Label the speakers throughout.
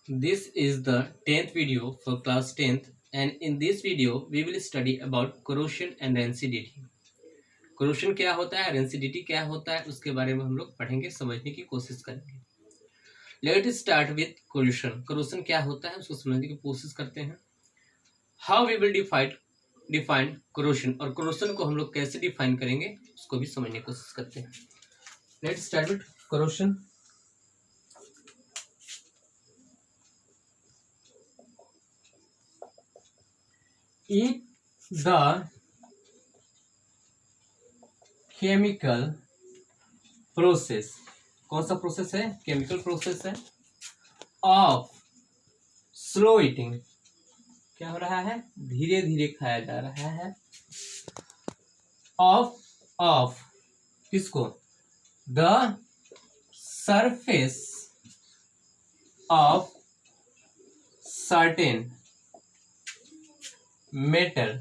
Speaker 1: This is the 10th video for class 10th, and in this video we will study about corrosion and rancidity. corrosion क्या होता है, rancidity क्या होता है, उसके बारे में हम लोग पढ़ेंगे, समझने की कोशिश करेंगे. Let us start with corrosion. corrosion क्या होता है उसको समझने की कोशिश करते हैं. How we will define corrosion और corrosion को हम लोग कैसे डिफाइन करेंगे उसको भी समझने की कोशिश करते हैं. Let's start with corrosion. It the chemical process, कौन सा प्रोसेस है? केमिकल प्रोसेस है. ऑफ स्लो ईटिंग, क्या हो रहा है? धीरे धीरे खाया जा रहा है. ऑफ किसको? The surface of certain metal.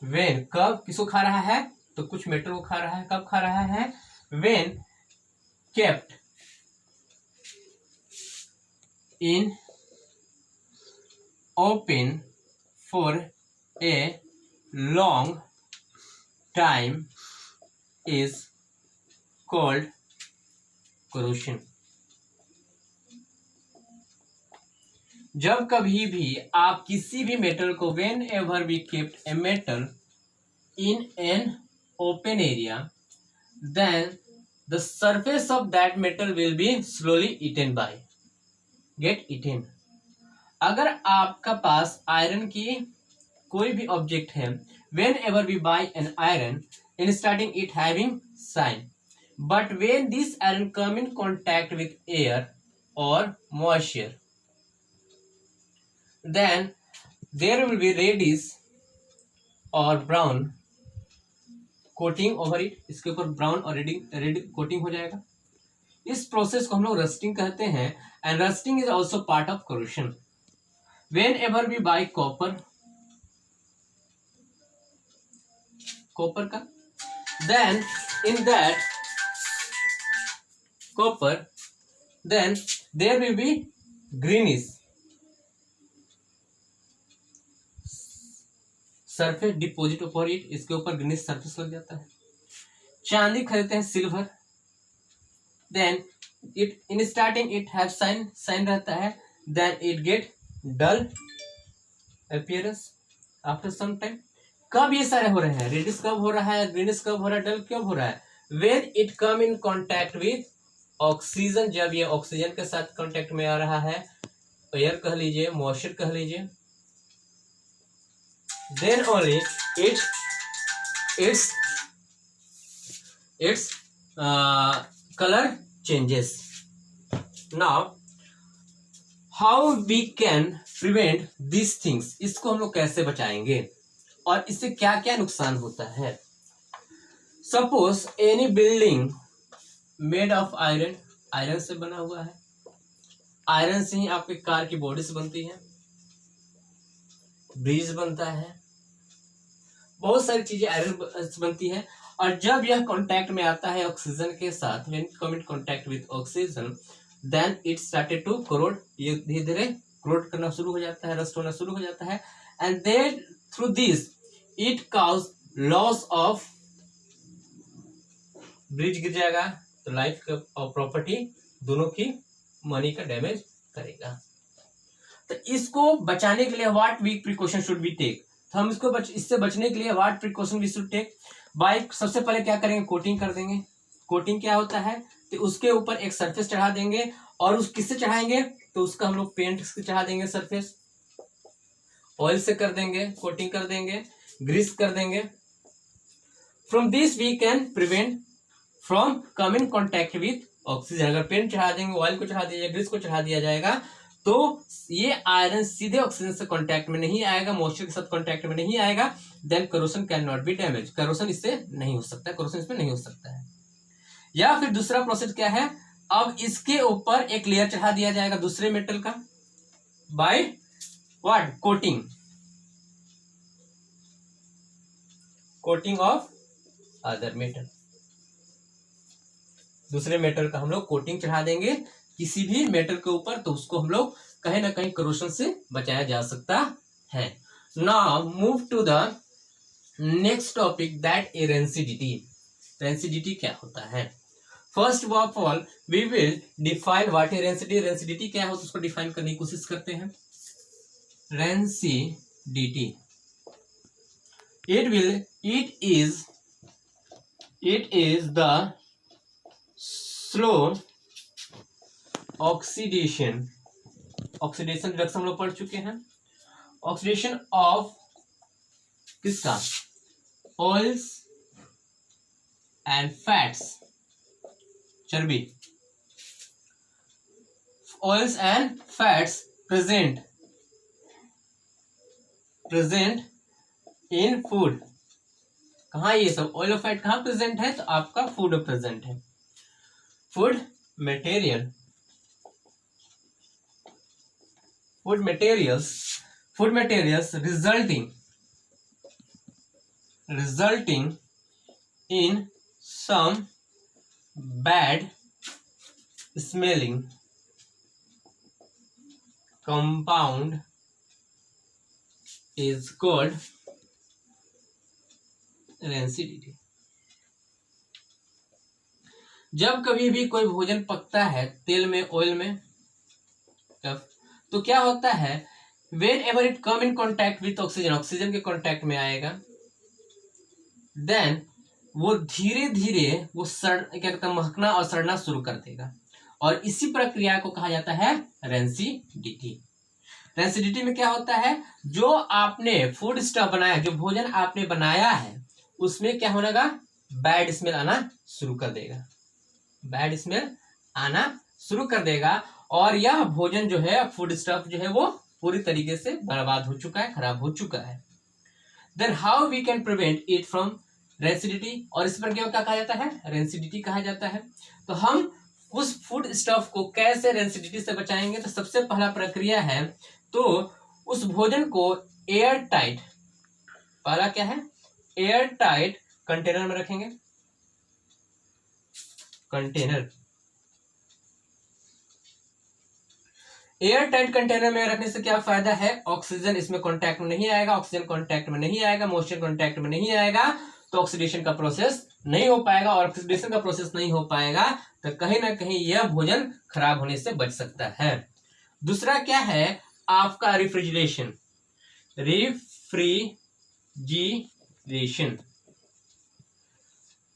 Speaker 1: When, कब किसको खा रहा है? तो कुछ मेटल को खा रहा है. कब खा रहा है? When kept in open for a long time is called corrosion. जब कभी भी आप किसी भी मेटल को whenever we kept a metal in an open area then the surface of that metal will be slowly eaten by get eaten. अगर आपका पास आयरन की कोई भी ऑब्जेक्ट है, whenever we buy an iron in starting it having shine, but when this iron come in contact with air और moisture, then there will be reddish or brown coating over it. इसके ऊपर brown और red coating हो जाएगा. इस process को हम लोग रस्टिंग कहते हैं. And rusting is also part of corrosion. Whenever we buy copper का, then in that copper then there will be greenish surface deposit ऊपर इट, इसके ऊपर ग्रीनिश सरफेस लग जाता है. चांदी खरीदते हैं silver, then it in starting it have shine रहता है, then it get dull appearance after some time. कब ये सारे हो रहे हैं? रेडिश कब हो रहा है? ग्रीनिश कब हो रहा है? डल कब हो रहा है? When it come in contact with oxygen, जब ये ऑक्सीजन के साथ कांटेक्ट में आ रहा है, एयर कह लीजिए, मॉइस्चर कह लीजिए, then only its color changes. Now how we can prevent these things, इसको हम लोग कैसे बचाएंगे और इससे क्या क्या नुकसान होता है? Suppose any building made of iron, iron से बना हुआ है. आयरन से ही आपके कार की बॉडीज बनती है, ब्रिज बनता है, बहुत सारी चीजें आयरन से बनती है. और जब यह कांटेक्ट में आता है ऑक्सीजन के साथ, when come in contact with oxygen, then it started to corrode, ये धीरे धीरे कोरोड करना शुरू हो जाता है, रस्ट होना शुरू हो जाता है. And then through this it cause loss of, bridge गिर जाएगा तो लाइफ और प्रॉपर्टी दोनों की, मनी का डैमेज करेगा. तो इसको बचाने के लिए what we precaution should be take, तो हम इसको इससे बचने के लिए what precaution we should take by, सबसे पहले क्या करेंगे? कोटिंग कर देंगे. कोटिंग क्या होता है? तो उसके ऊपर एक सरफेस चढ़ा देंगे, और उस किससे चढ़ाएंगे? तो उसका हम लोग पेंट से चढ़ा देंगे, सरफेस ऑयल से कर देंगे, कोटिंग कर देंगे, ग्रीस कर देंगे. From this we can prevent from come in contact with oxygen. अगर पेंट चढ़ा देंगे, ऑयल को चढ़ा दिया, ग्रीस को चढ़ा दिया जाएगा, तो ये आयरन सीधे ऑक्सीजन से कांटेक्ट में नहीं आएगा, मॉइस्चर के साथ कांटेक्ट में नहीं आएगा, then corrosion can not be damage. corrosion इससे नहीं हो सकता, corrosion इसमें नहीं हो सकता है. या फिर दूसरा प्रोसेस क्या है? अब इसके ऊपर एक लेयर चढ़ा दिया जाएगा दूसरे मेटल का, by what? Coating, coating of other metal. दूसरे मेटल का हम लोग कोटिंग चढ़ा देंगे, किसी भी मेटल के ऊपर, तो उसको हम लोग कहीं ना कहीं करोशन से बचाया जा सकता है। Now move to the next topic, that is rancidity. Rancidity क्या होता है? First of all we will define what is rancidity. Rancidity क्या है उसको डिफाइन करने की कोशिश करते हैं। Rancidity, it is the slow oxidation reduction हम लोग पढ़ चुके हैं। ऑक्सीडेशन ऑफ किसका? ऑयल्स एंड फैट्स, चर्बी। Oils and fats present in food. कहाँ ये सब ऑयल और फैट कहाँ प्रेजेंट है? तो आपका फूड प्रेजेंट है। Food materials resulting in some bad smelling compound is called rancidity. जब कभी भी कोई भोजन पकता है तेल में, ऑयल में, तो क्या होता है? When ever it come in contact with oxygen, oxygen के कॉन्टैक्ट में आएगा, देन वो धीरे धीरे वो क्या कहते हैं, महकना और सड़ना शुरू कर देगा, और इसी प्रक्रिया को कहा जाता है रेंसिडिटी। रेंसिडिटी में क्या होता है? जो आपने फूड स्टफ बनाया, जो भोजन आपने बनाया है, उसमें क्या होने लगा? बैड स्मेल आना शुरू कर देगा, और यह भोजन जो है, फूड स्टफ जो है, वो पूरी तरीके से बर्बाद हो चुका है, खराब हो चुका है। Then how we can prevent it from rancidity, और इस प्रक्रिया को क्या कहा जाता है? रेंसिडिटी कहा जाता है। तो हम उस फूड स्टफ को कैसे रेंसिडिटी से बचाएंगे? तो सबसे पहला प्रक्रिया है, तो उस भोजन को एयर टाइट, पहला क्या है? एयर टाइट कंटेनर में रखेंगे। एयर टाइट कंटेनर में रखने से क्या फायदा है? ऑक्सीजन इसमें कांटेक्ट में नहीं आएगा, मोइस्चर कांटेक्ट में नहीं आएगा, तो ऑक्सीडेशन का प्रोसेस नहीं हो पाएगा, और ऑक्सीडेशन का प्रोसेस नहीं हो पाएगा तो कहीं ना कहीं यह भोजन खराब होने से बच सकता है। दूसरा क्या है? आपका रेफ्रिजरेशन।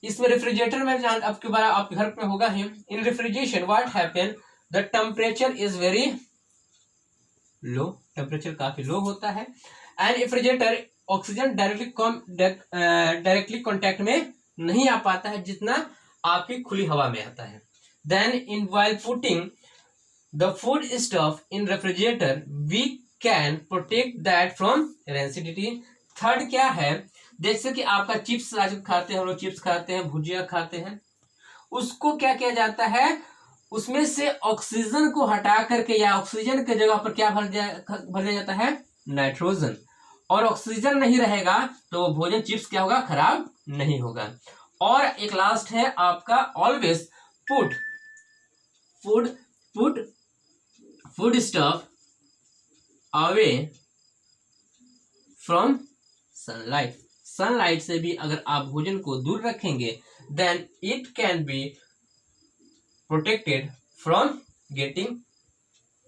Speaker 1: इसमें रेफ्रिजरेटर में आपके बार आपके घर में होगा ही। In refrigeration what happen, the temperature is very low, temperature काफी लो होता है, and refrigerator oxygen directly contact में नहीं आ पाता है जितना आपकी खुली हवा में आता है। Then in while putting the food stuff in refrigerator we can protect that from rancidity. Third क्या है? जैसे कि आपका चिप्स आज खाते हैं, हम लोग चिप्स खाते हैं, भुजिया खाते हैं, उसको क्या किया जाता है? उसमें से ऑक्सीजन को हटा करके, या ऑक्सीजन के जगह पर क्या भर दिया जाता है? नाइट्रोजन। और ऑक्सीजन नहीं रहेगा तो भोजन चिप्स क्या होगा? खराब नहीं होगा। और एक लास्ट है आपका, always put food stuff away from sunlight. Sunlight से भी अगर आप भोजन को दूर रखेंगे, then it can be protected from getting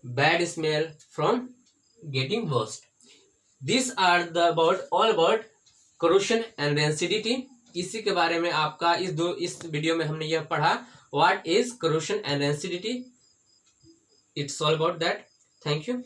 Speaker 1: bad smell, from getting worst. This are the all about corrosion and rancidity. इसी के बारे में आपका इस वीडियो में हमने यह पढ़ा, what is corrosion and rancidity. It's all about that. Thank you.